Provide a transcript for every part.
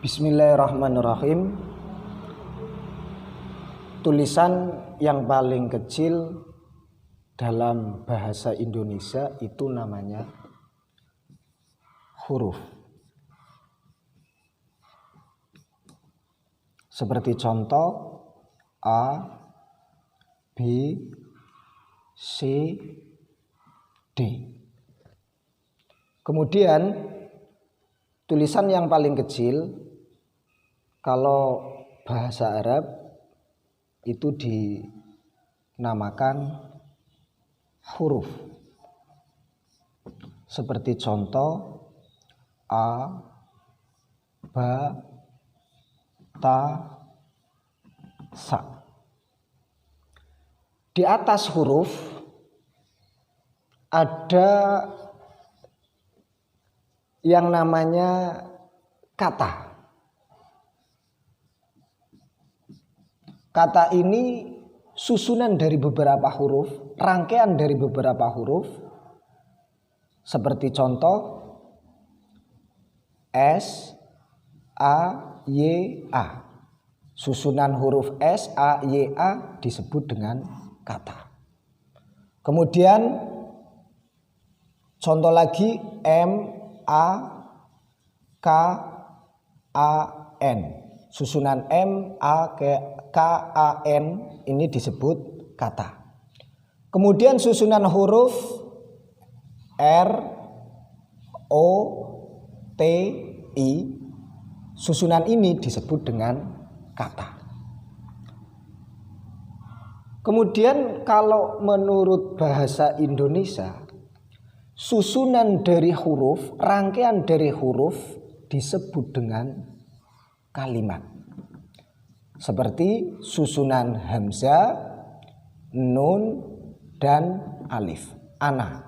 Bismillahirrahmanirrahim. Tulisan yang paling kecil dalam bahasa Indonesia itu namanya huruf. Seperti contoh A, B, C, D. Kemudian tulisan yang paling kecil kalau bahasa Arab itu dinamakan huruf. Seperti contoh A, Ba, Ta, Sa. Di atas huruf ada yang namanya kata. Kata ini susunan dari beberapa huruf, rangkaian dari beberapa huruf. Seperti contoh S, A, Y, A. Susunan huruf S, A, Y, A disebut dengan kata. Kemudian contoh lagi M, A, K, A, N. Susunan M, A, K, A, N ini disebut kata. Kemudian susunan huruf R, O, T, I. Susunan ini disebut dengan kata. Kemudian kalau menurut bahasa Indonesia, susunan dari huruf, rangkaian dari huruf disebut dengan kalimat. Seperti susunan hamzah, nun, dan alif. Ana.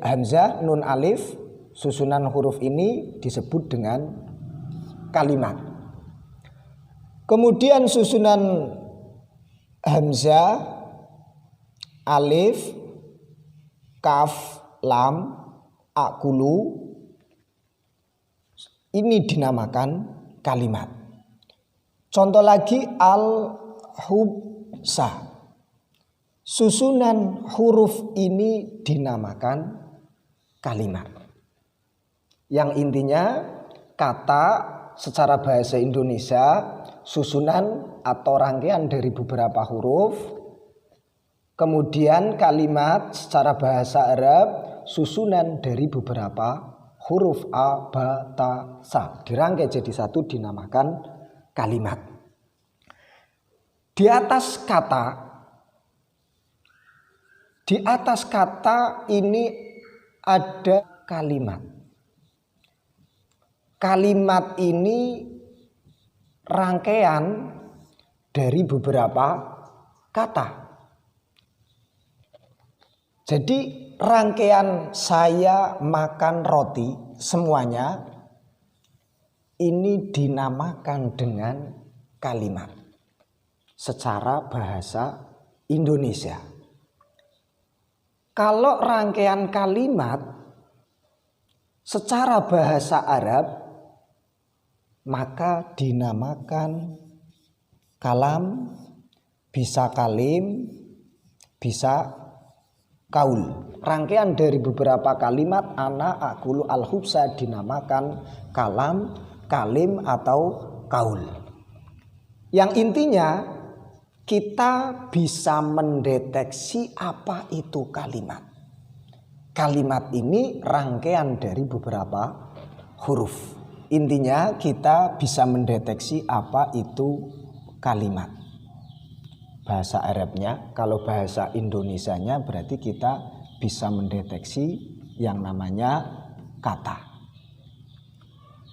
Hamzah, nun, alif, susunan huruf ini disebut dengan kalimat. Kemudian susunan hamzah, alif, kaf, lam, akulu ini dinamakan kalimat. Contoh lagi al-hubsah. Susunan huruf ini dinamakan kalimat. Yang intinya kata secara bahasa Indonesia susunan atau rangkaian dari beberapa huruf. Kemudian kalimat secara bahasa Arab susunan dari beberapa huruf A, Ba, Ta, Sa. Dirangkai jadi satu dinamakan kalimat. Di atas kata ini ada kalimat. Kalimat ini rangkaian dari beberapa kata. Jadi rangkaian saya makan roti semuanya ini dinamakan dengan kalimat secara bahasa Indonesia. Kalau rangkaian kalimat secara bahasa Arab maka dinamakan kalam, bisa kalim, bisa kaul. Rangkaian dari beberapa kalimat ana, akulu, al-hubsa dinamakan kalam, kalim atau kaul. Yang intinya kita bisa mendeteksi apa itu kalimat. Kalimat ini rangkaian dari beberapa huruf. Intinya kita bisa mendeteksi apa itu kalimat. Bahasa Arabnya, kalau bahasa Indonesianya berarti kita bisa mendeteksi yang namanya kata.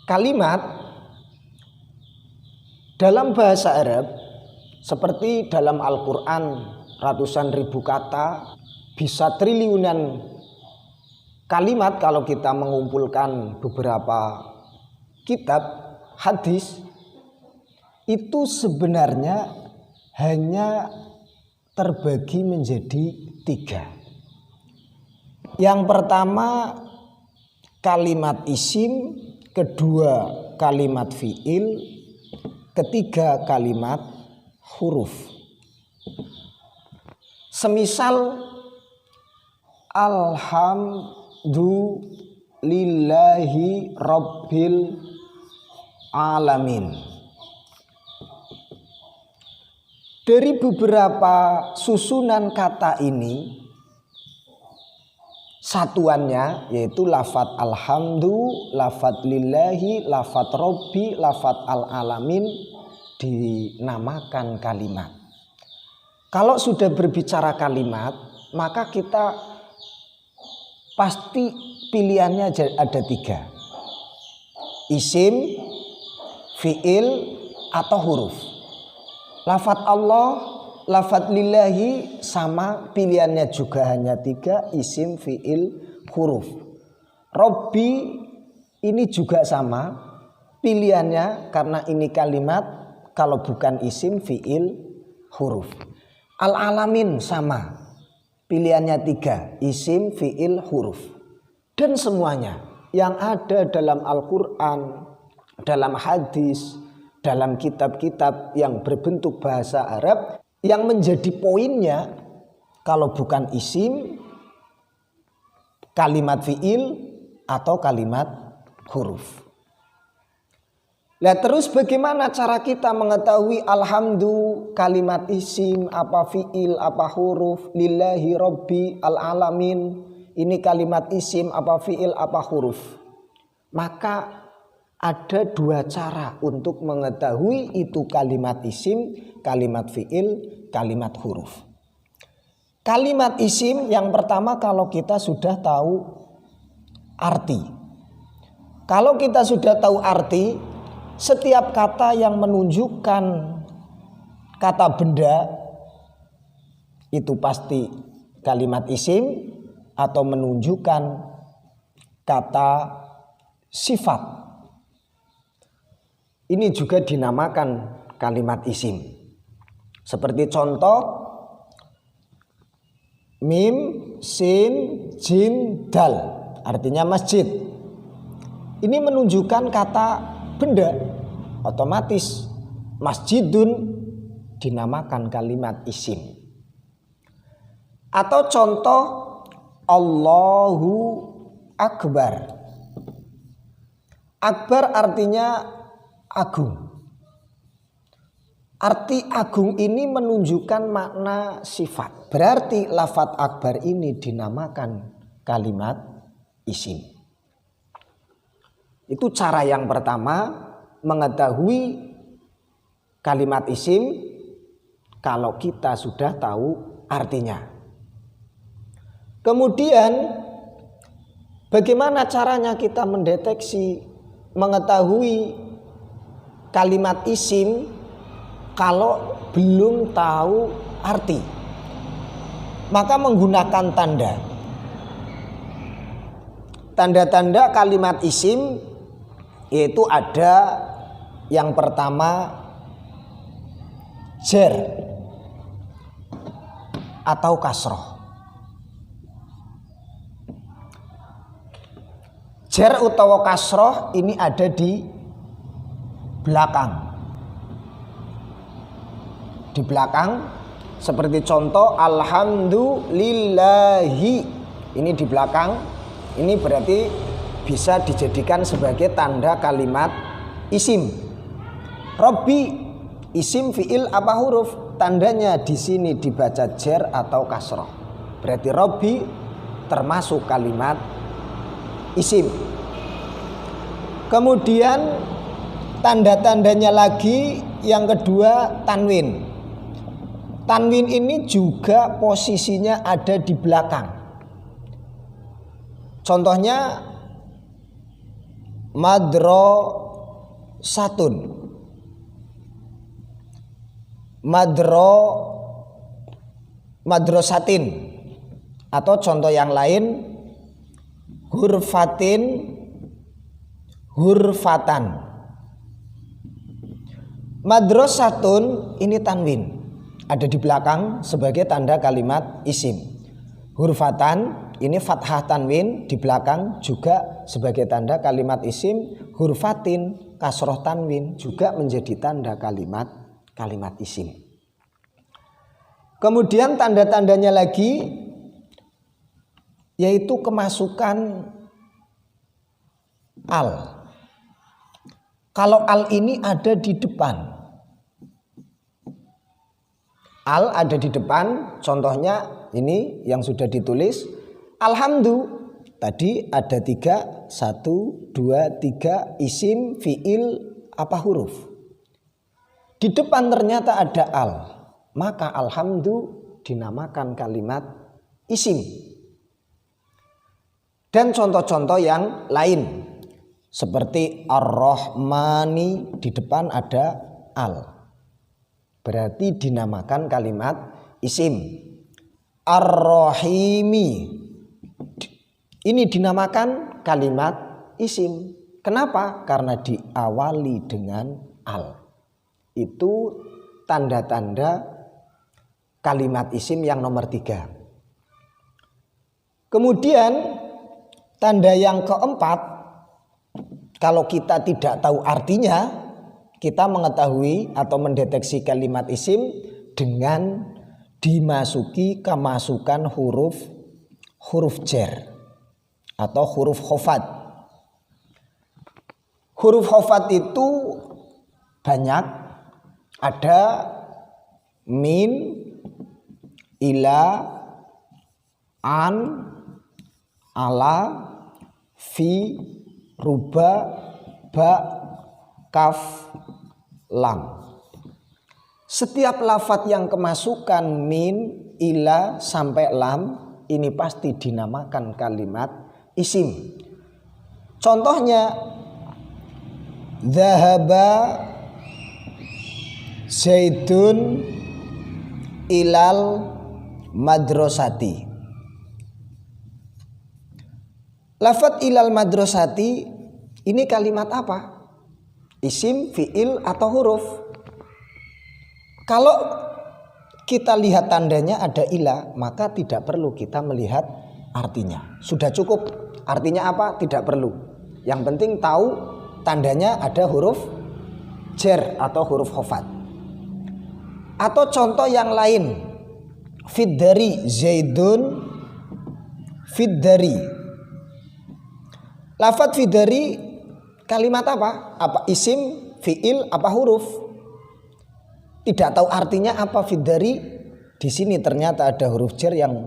Kalimat dalam bahasa Arab seperti dalam Al-Quran ratusan ribu kata, bisa triliunan kalimat kalau kita mengumpulkan beberapa kitab hadis. Itu sebenarnya hanya terbagi menjadi 3. Yang pertama kalimat isim, kedua kalimat fi'il, ketiga kalimat huruf. Semisal alhamdulillahi rabbil alamin. Dari beberapa susunan kata ini, satuannya yaitu lafadz alhamdu, lafadz lillahi, lafadz robbi, lafadz al-alamin dinamakan kalimat. Kalau sudah berbicara kalimat, maka kita pasti pilihannya ada 3. Isim, fi'il, atau huruf. Lafadz Allah, lafadz lillahi sama, pilihannya juga hanya 3, isim, fi'il, huruf. Robbi ini juga sama, pilihannya karena ini kalimat, kalau bukan isim, fi'il, huruf. Al-alamin sama, pilihannya 3, isim, fi'il, huruf. Dan semuanya yang ada dalam Al-Quran, dalam hadis, dalam kitab-kitab yang berbentuk bahasa Arab, yang menjadi poinnya kalau bukan isim, kalimat fi'il, atau kalimat huruf. Nah, terus bagaimana cara kita mengetahui alhamdu kalimat isim, apa fi'il, apa huruf, lillahi rabbi al-alamin, ini kalimat isim, apa fi'il, apa huruf. Maka ada 2 cara untuk mengetahui itu kalimat isim, kalimat fi'il, kalimat huruf. Kalimat isim yang pertama kalau kita sudah tahu arti. Kalau kita sudah tahu arti, setiap kata yang menunjukkan kata benda itu pasti kalimat isim atau menunjukkan kata sifat. Ini juga dinamakan kalimat isim. Seperti contoh mim, sin, jim, dal, artinya masjid. Ini menunjukkan kata benda, otomatis masjidun dinamakan kalimat isim. Atau contoh Allahu Akbar. Akbar artinya agung. Arti agung ini menunjukkan makna sifat. Berarti lafadz akbar ini dinamakan kalimat isim. Itu cara yang pertama mengetahui kalimat isim kalau kita sudah tahu artinya. Kemudian bagaimana caranya kita mendeteksi, mengetahui kalimat isim kalau belum tahu arti? Maka menggunakan tanda. Tanda-tanda kalimat isim yaitu ada yang pertama jar atau kasroh. Jar utawa kasroh ini ada di belakang. Di belakang seperti contoh alhamdulillahi. Ini di belakang. Ini berarti bisa dijadikan sebagai tanda kalimat isim. Robbi isim, fi'il, apa huruf? Tandanya di sini dibaca jar atau kasroh. Berarti Robbi termasuk kalimat isim. Kemudian tanda-tandanya lagi yang kedua tanwin. Tanwin ini juga posisinya ada di belakang. Contohnya madrasatun. Madrasatin. Atau contoh yang lain hurfatin, hurfatan. Madrasatun ini tanwin, ada di belakang sebagai tanda kalimat isim. Hurfatan ini fathah tanwin di belakang juga sebagai tanda kalimat isim. Hurfatin kasroh tanwin juga menjadi tanda kalimat isim. Kemudian tanda-tandanya lagi yaitu kemasukan al. Kalau al ini ada di depan, al ada di depan, contohnya ini yang sudah ditulis alhamdulillah. Tadi ada 3, 1, 2, 3 isim, fiil, apa huruf. Di depan ternyata ada al, maka alhamdulillah dinamakan kalimat isim. Dan contoh-contoh yang lain seperti ar-Rahmani, di depan ada al, berarti dinamakan kalimat isim. Ar-Rahimi, ini dinamakan kalimat isim. Kenapa? Karena diawali dengan al. Itu tanda-tanda kalimat isim yang nomor 3. Kemudian tanda yang keempat, kalau kita tidak tahu artinya, kita mengetahui atau mendeteksi kalimat isim dengan kemasukan huruf jar atau huruf khofat. Huruf khofat itu banyak, ada min, ila, an, ala, fi, ruba, ba, kaf, lam. Setiap lafadz yang kemasukan min, ila, sampai lam, ini pasti dinamakan kalimat isim. Contohnya dhahaba zaidun ilal madrasati. Lafadz ilal madrasati ini kalimat apa? Isim, fiil, atau huruf? Kalau kita lihat tandanya ada ila, maka tidak perlu kita melihat artinya. Sudah cukup. Artinya apa? Tidak perlu. Yang penting tahu tandanya ada huruf jar atau huruf khofat. Atau contoh yang lain, fiddari zaidun fiddari. Lafadz fiddari kalimat apa? Apa isim, fiil, apa huruf? Tidak tahu artinya apa fiddari. Di sini ternyata ada huruf jar yang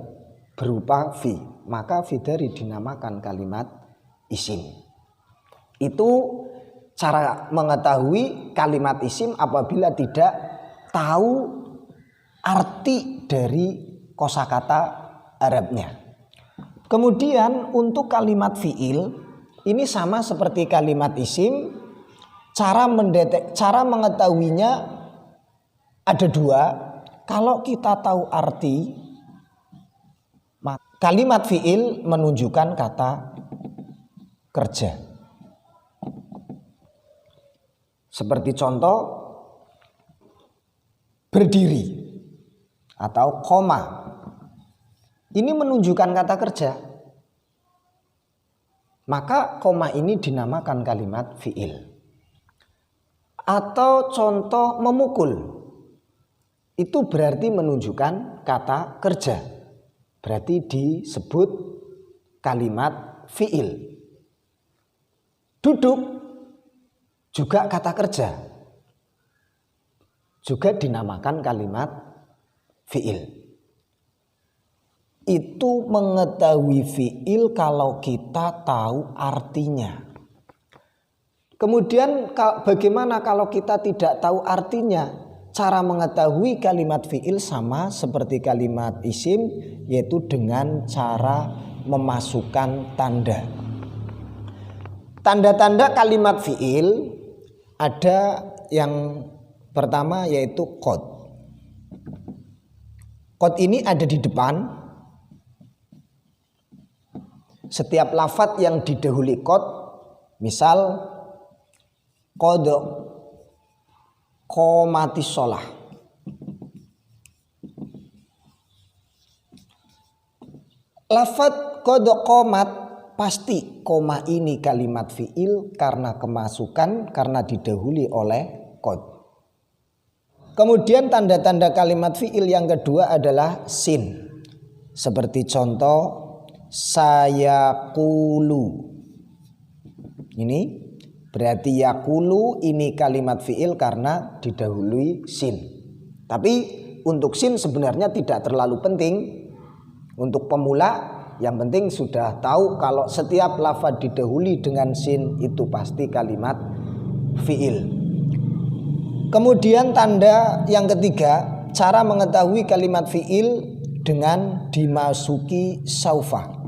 berupa fi, maka fiddari dinamakan kalimat isim. Itu cara mengetahui kalimat isim apabila tidak tahu arti dari kosakata Arabnya. Kemudian untuk kalimat fiil ini sama seperti kalimat isim. Cara mengetahuinya ada 2. Kalau kita tahu arti, kalimat fiil menunjukkan kata kerja. Seperti contoh berdiri atau koma. Ini menunjukkan kata kerja. Maka koma ini dinamakan kalimat fiil. Atau contoh memukul. Itu berarti menunjukkan kata kerja. Berarti disebut kalimat fiil. Duduk juga kata kerja. Juga dinamakan kalimat fiil. Itu mengetahui fiil kalau kita tahu artinya. Kemudian bagaimana kalau kita tidak tahu artinya? Cara mengetahui kalimat fiil sama seperti kalimat isim, yaitu dengan cara memasukkan tanda. Tanda-tanda kalimat fiil ada yang pertama yaitu qad. Qad ini ada di depan. Setiap lafadz yang didahului qad, misal qad qomatis sholah. Lafadz qad qomat pasti koma ini kalimat fi'il karena kemasukan, karena didahului oleh qad. Kemudian tanda-tanda kalimat fi'il yang kedua adalah sin. Seperti contoh sayaqulu. Ini berarti yaqulu ini kalimat fi'il karena didahului sin. Tapi untuk sin sebenarnya tidak terlalu penting. Untuk pemula yang penting sudah tahu kalau setiap lafaz didahului dengan sin itu pasti kalimat fi'il. Kemudian tanda yang ketiga, cara mengetahui kalimat fi'il dengan dimasuki saufa.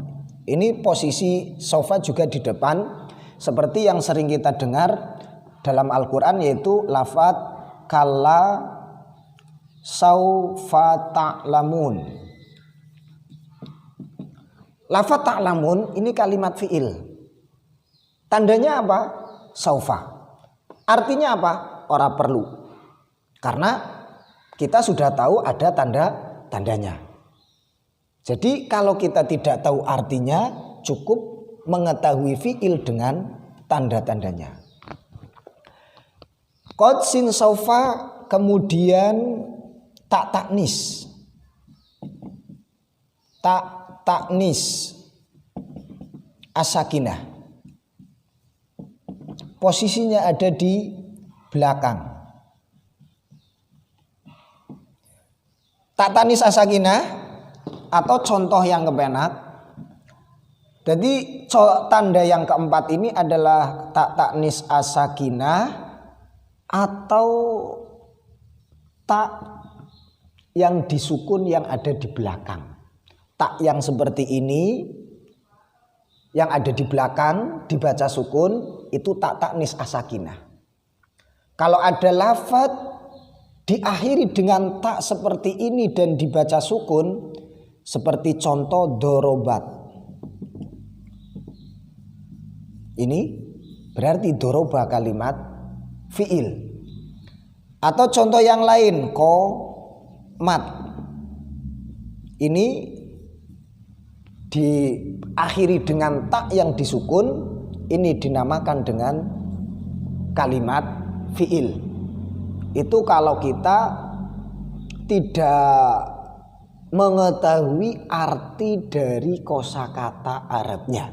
Ini posisi saufa juga di depan, seperti yang sering kita dengar dalam Al-Quran, yaitu lafaz kalla saufa ta'lamun. Lafaz ta'lamun ini kalimat fi'il. Tandanya apa? Saufa. Artinya apa? Ora perlu, karena kita sudah tahu ada tanda-tandanya. Jadi kalau kita tidak tahu artinya, cukup mengetahui fi'il dengan tanda-tandanya. Qad sin saufa, kemudian tak taknis. Tak taknis as-sakinah. Posisinya ada di belakang. Tak tanis as-sakinah atau contoh yang kepenak. Jadi tanda yang keempat ini adalah tak taknis as-sakinah atau tak yang disukun yang ada di belakang. Tak yang seperti ini yang ada di belakang dibaca sukun itu tak taknis as-sakinah. Kalau ada lafaz diakhiri dengan tak seperti ini dan dibaca sukun, seperti contoh dorobat. Ini berarti doroba kalimat fi'il. Atau contoh yang lain, qomat. Ini diakhiri dengan tak yang disukun, ini dinamakan dengan kalimat fi'il. Itu kalau kita tidak mengetahui arti dari kosakata Arabnya.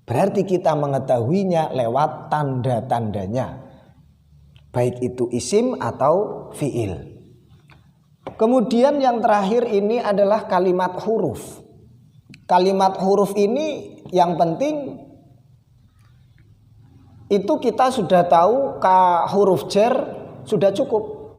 Berarti kita mengetahuinya lewat tanda-tandanya, baik itu isim atau fi'il. Kemudian yang terakhir ini adalah kalimat huruf. Kalimat huruf ini yang penting itu kita sudah tahu huruf jar sudah cukup.